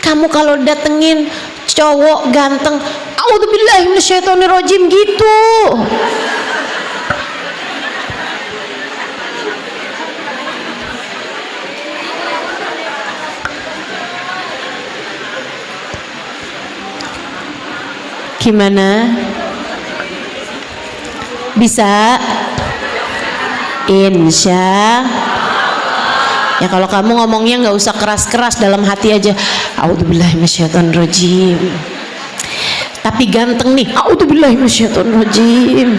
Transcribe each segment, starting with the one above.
Kamu kalau datengin cowok ganteng, a'udzubillahi minasyaitonirrajim gitu. Gimana? Bisa? Insya. Ya kalau kamu ngomongnya nggak usah keras-keras, dalam hati aja. A'udzubillahi minasyaitonirrajim. Tapi ganteng nih. A'udzubillahi minasyaitonirrajim.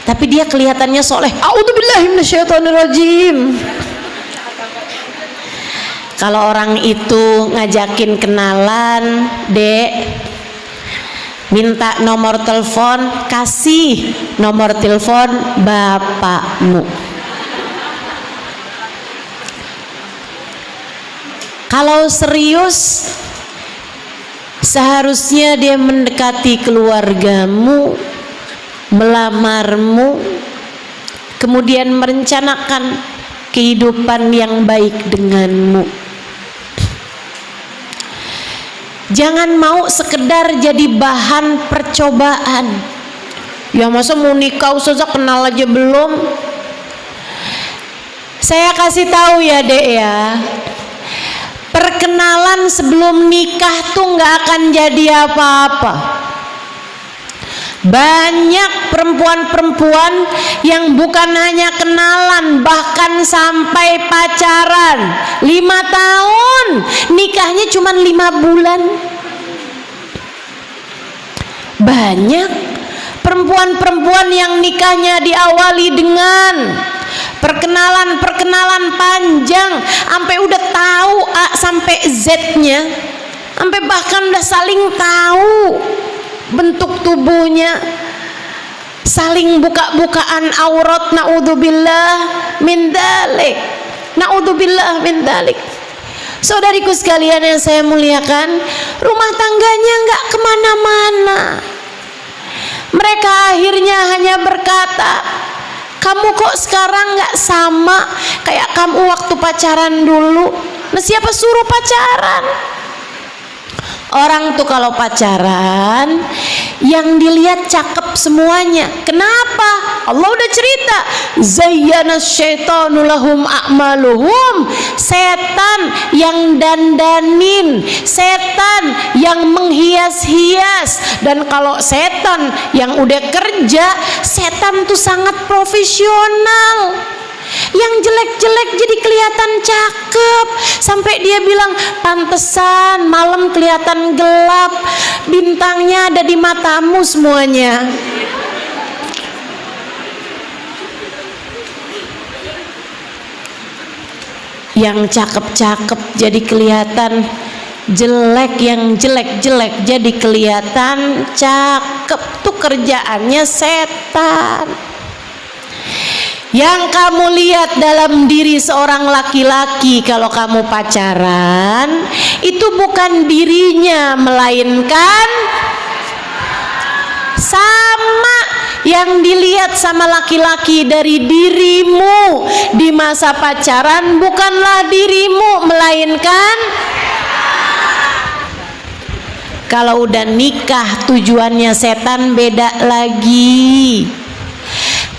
Tapi dia kelihatannya soleh. A'udzubillahi minasyaitonirrajim. Kalau orang itu ngajakin kenalan, Dek, minta nomor telepon, kasih nomor telepon bapakmu. Kalau serius, seharusnya dia mendekati keluargamu, melamarmu, kemudian merencanakan kehidupan yang baik denganmu. Jangan mau sekedar jadi bahan percobaan. Ya masa mau nikah Ustazah kenal aja belum? Saya kasih tahu ya Dek ya, perkenalan sebelum nikah tuh nggak akan jadi apa-apa. Banyak perempuan-perempuan yang bukan hanya kenalan, bahkan sampai pacaran 5 tahun, nikahnya cuma 5 bulan. Banyak perempuan-perempuan yang nikahnya diawali dengan perkenalan panjang, sampai udah tahu A sampai Z-nya, sampai bahkan udah saling tahu bentuk tubuhnya, saling buka-bukaan aurat. Naudzubillah min dzalik, naudzubillah min dzalik. Saudariku sekalian yang saya muliakan, rumah tangganya nggak kemana-mana. Mereka akhirnya hanya berkata, kamu kok sekarang nggak sama kayak kamu waktu pacaran dulu. Nah, siapa suruh pacaran? Orang tuh kalau pacaran yang dilihat cakep semuanya. Kenapa? Allah udah cerita, zayyana syaitanu lahum a'maluhum. Setan yang dandanin, setan yang menghias-hias. Dan kalau setan yang udah kerja, setan tuh sangat profesional. Yang jelek-jelek jadi kelihatan cakep, sampai dia bilang pantesan malam kelihatan gelap, bintangnya ada di matamu semuanya. Yang cakep-cakep jadi kelihatan jelek, yang jelek-jelek jadi kelihatan cakep. Tuh kerjaannya setan. Yang kamu lihat dalam diri seorang laki-laki kalau kamu pacaran, itu bukan dirinya, melainkan sama yang dilihat sama laki-laki dari dirimu di masa pacaran, bukanlah dirimu, melainkan kalau udah nikah tujuannya setan beda lagi.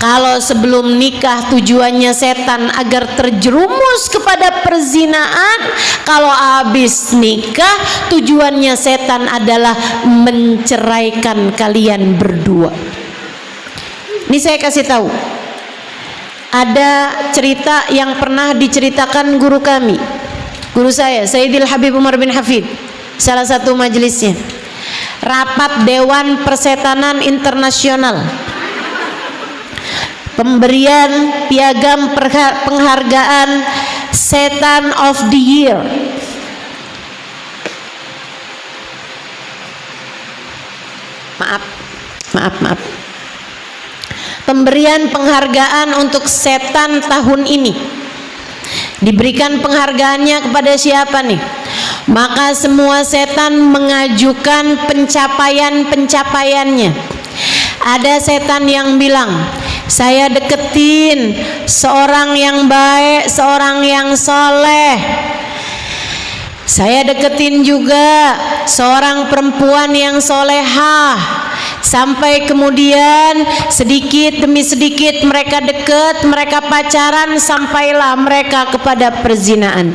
Kalau sebelum nikah tujuannya setan agar terjerumus kepada perzinaan, kalau habis nikah tujuannya setan adalah menceraikan kalian berdua. Ini saya kasih tahu, ada cerita yang pernah diceritakan guru kami, guru saya Sayyidil Habib Umar bin Hafid, salah satu majelisnya, rapat Dewan Persetanan Internasional, pemberian piagam penghargaan Setan of the Year. Maaf. Pemberian penghargaan untuk setan tahun ini. Diberikan penghargaannya kepada siapa nih? Maka semua setan mengajukan pencapaian-pencapaiannya. Ada setan yang bilang, Saya deketin seorang yang baik, seorang yang soleh. Saya deketin juga seorang perempuan yang solehah. Sampai kemudian sedikit demi sedikit mereka dekat, mereka pacaran, sampailah mereka kepada perzinaan.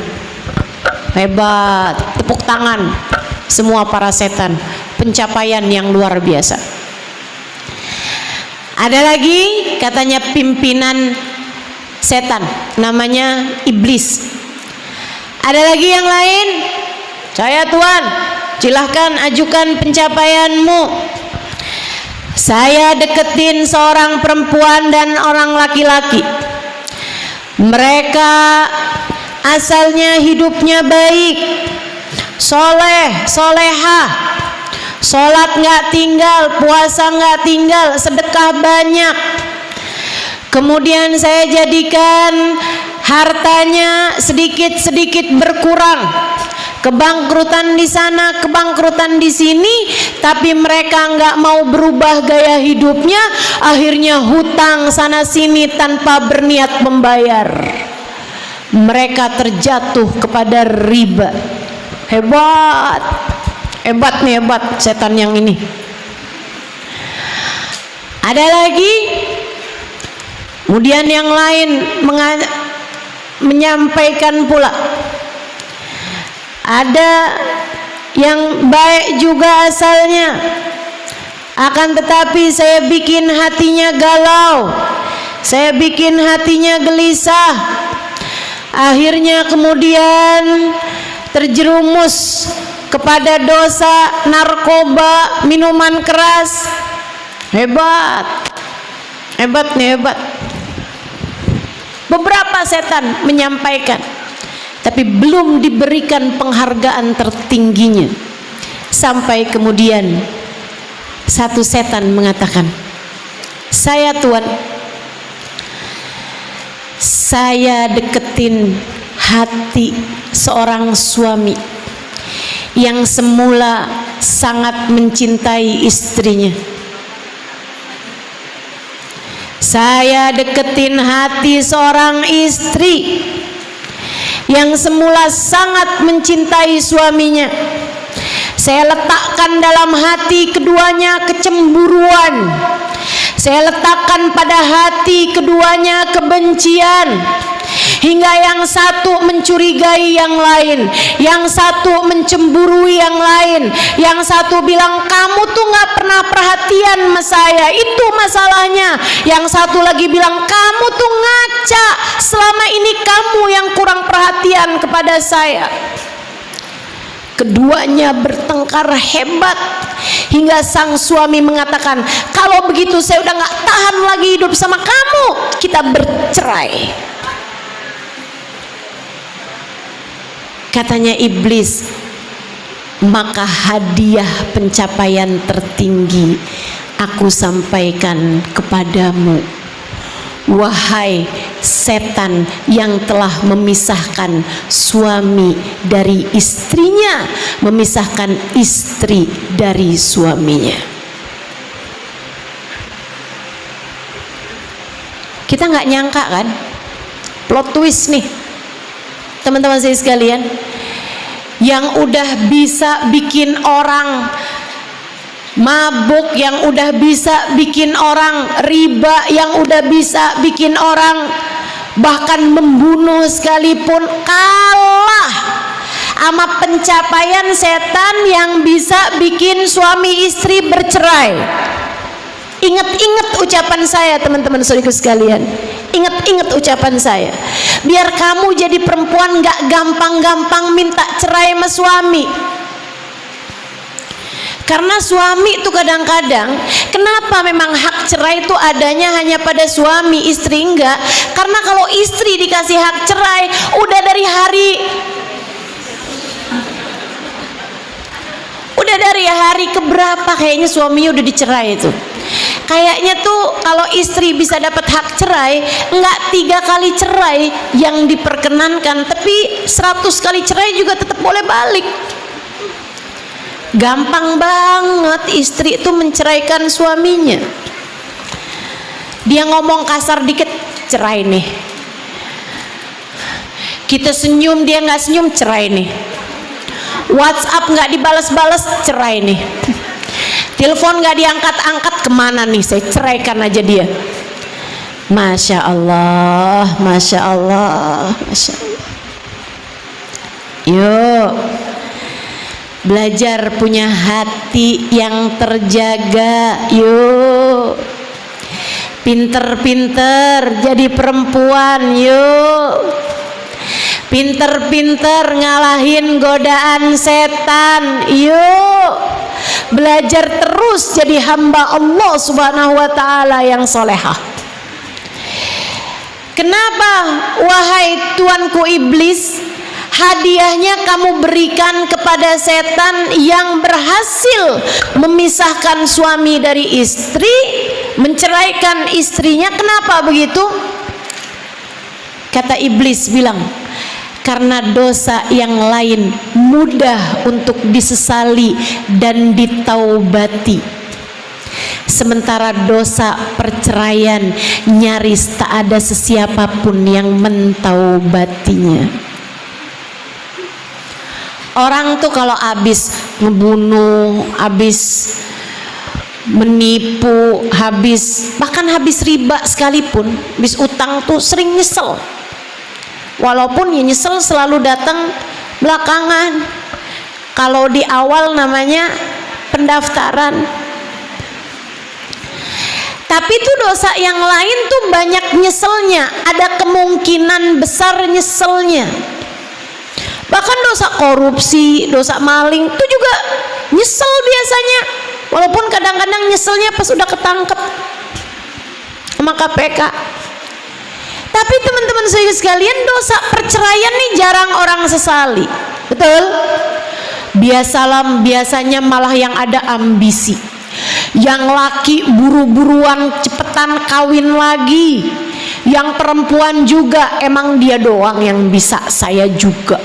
Hebat, tepuk tangan semua para setan, pencapaian yang luar biasa. Ada lagi katanya pimpinan setan, namanya iblis. Ada lagi yang lain, saya Tuhan, silahkan ajukan pencapaianmu. Saya deketin seorang perempuan dan orang laki-laki. Mereka asalnya hidupnya baik, soleh, solehah, sholat nggak tinggal, puasa nggak tinggal, sedekah banyak. Kemudian saya jadikan hartanya sedikit-sedikit berkurang, kebangkrutan di sana, kebangkrutan di sini, tapi mereka nggak mau berubah gaya hidupnya, akhirnya hutang sana sini tanpa berniat membayar. Mereka terjatuh kepada riba. Hebat, hebat nih, hebat setan yang ini. Ada lagi, kemudian yang lain menyampaikan pula, ada yang baik juga asalnya, akan tetapi saya bikin hatinya galau, saya bikin hatinya gelisah, akhirnya kemudian terjerumus kepada dosa narkoba, minuman keras. Hebat, hebat nih, hebat. Beberapa setan menyampaikan, tapi belum diberikan penghargaan tertingginya. Sampai kemudian satu setan mengatakan, saya Tuhan, saya deketin hati seorang suami yang semula sangat mencintai istrinya. Saya deketin hati seorang istri yang semula sangat mencintai suaminya. Saya letakkan dalam hati keduanya kecemburuan. Saya letakkan pada hati keduanya kebencian. Hingga yang satu mencurigai yang lain, yang satu mencemburui yang lain, yang satu bilang kamu tuh nggak pernah perhatian sama saya, itu masalahnya. Yang satu lagi bilang kamu tuh ngaca, selama ini kamu yang kurang perhatian kepada saya. Keduanya bertengkar hebat hingga sang suami mengatakan, kalau begitu saya udah nggak tahan lagi hidup sama kamu, kita bercerai. Katanya iblis, maka hadiah pencapaian tertinggi aku sampaikan kepadamu, wahai setan yang telah memisahkan suami dari istrinya, memisahkan istri dari suaminya. Kita nggak nyangka kan, plot twist nih teman-teman saya sekalian, yang udah bisa bikin orang mabuk, yang udah bisa bikin orang riba, yang udah bisa bikin orang bahkan membunuh sekalipun, kalah sama pencapaian setan yang bisa bikin suami istri bercerai. Ingat-ingat ucapan saya teman-teman saudaraku sekalian, ingat-ingat ucapan saya, biar kamu jadi perempuan gak gampang-gampang minta cerai sama suami. Karena suami itu kadang-kadang, kenapa memang hak cerai itu adanya hanya pada suami, istri enggak? Karena kalau istri dikasih hak cerai, udah dari hari keberapa kayaknya suaminya udah dicerai itu. Kayaknya tuh kalau istri bisa dapat hak cerai, enggak 3 kali cerai yang diperkenankan, tapi 100 kali cerai juga tetap boleh balik. Gampang banget istri itu menceraikan suaminya. Dia ngomong kasar dikit, cerai nih. Kita senyum, dia nggak senyum, cerai nih. WhatsApp nggak dibalas-balas, cerai nih. Telepon nggak diangkat-angkat, kemana nih? Saya ceraikan aja dia. Masya Allah, Masya Allah, Masya Allah. Yuk, belajar punya hati yang terjaga. Yuk, pinter-pinter jadi perempuan. Yuk, pinter-pinter ngalahin godaan setan. Yuk, belajar terus jadi hamba Allah Subhanahu wa ta'ala yang solehah. Kenapa wahai tuanku iblis, hadiahnya kamu berikan kepada setan yang berhasil memisahkan suami dari istri, menceraikan istrinya? Kenapa begitu? Kata iblis bilang, karena dosa yang lain mudah untuk disesali dan ditaubati, sementara dosa perceraian nyaris tak ada sesiapapun yang mentaubatinya. Orang tuh kalau habis ngebunuh, habis menipu, bahkan habis riba sekalipun, habis utang tuh sering nyesel. Walaupun ya nyesel selalu datang belakangan. Kalau di awal namanya pendaftaran. Tapi itu dosa yang lain tuh banyak nyeselnya, ada kemungkinan besar nyeselnya. Bahkan dosa korupsi, dosa maling itu juga nyesel biasanya. Walaupun kadang-kadang nyeselnya pas udah ketangkep sama KPK. Tapi teman-teman saya sekalian, dosa perceraian nih jarang orang sesali. Betul? Biasanya malah yang ada ambisi. Yang laki buru-buruan cepetan kawin lagi. Yang perempuan juga emang dia doang yang bisa, saya juga.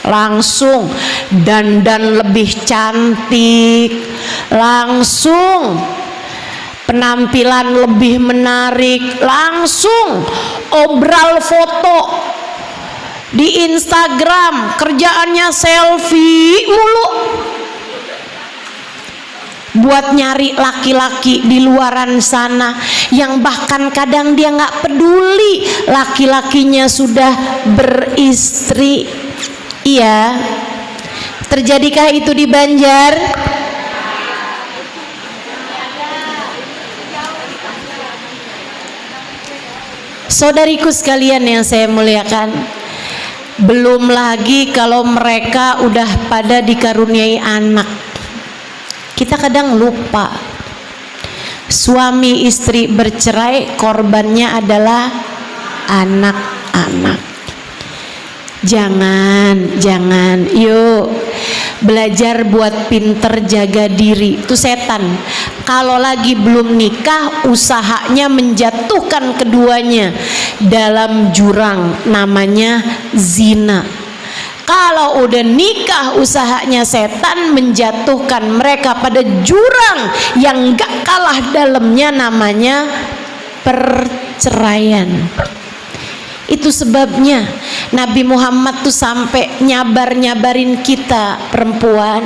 Langsung dandan lebih cantik, langsung penampilan lebih menarik, langsung obral foto di Instagram, kerjaannya selfie mulu. Buat nyari laki-laki di luaran sana yang bahkan kadang dia nggak peduli laki-lakinya sudah beristri. Iya, terjadikah itu di Banjar? Saudariku sekalian yang saya muliakan, belum lagi kalau mereka udah pada dikaruniai anak. Kita kadang lupa, suami istri bercerai korbannya adalah anak-anak. Jangan, yuk belajar buat pinter jaga diri. Itu setan kalau lagi belum nikah usahanya menjatuhkan keduanya dalam jurang namanya zina. Kalau udah nikah usahanya setan menjatuhkan mereka pada jurang yang gak kalah dalamnya namanya perceraian. Itu sebabnya Nabi Muhammad tuh sampai nyabarin kita perempuan,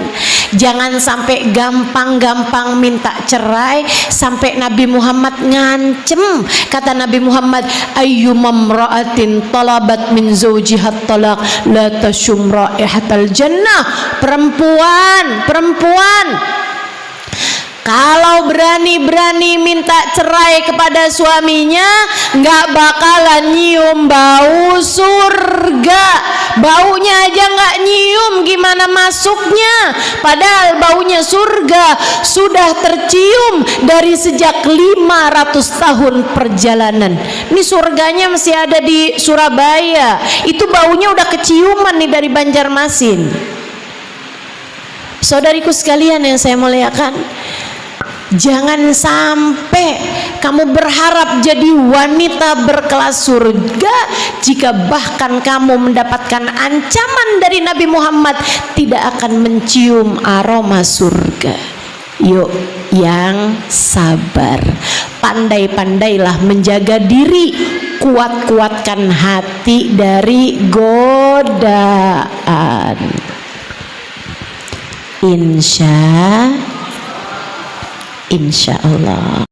jangan sampai gampang-gampang minta cerai. Sampai Nabi Muhammad ngancem, kata Nabi Muhammad, ayyumamra'atin talabat min zawjihat talaq la tashum raihatal jannah. Perempuan kalau berani-berani minta cerai kepada suaminya, nggak bakalan nyium bau surga. Baunya aja nggak nyium, gimana masuknya? Padahal baunya surga sudah tercium dari sejak 500 tahun perjalanan. Ini surganya masih ada di Surabaya. Itu baunya udah keciuman nih dari Banjarmasin. Saudariku sekalian yang saya muliakan, jangan sampai kamu berharap jadi wanita berkelas surga jika bahkan kamu mendapatkan ancaman dari Nabi Muhammad tidak akan mencium aroma surga. Yuk yang sabar, pandai-pandailah menjaga diri, kuat-kuatkan hati dari godaan. Insya Allah.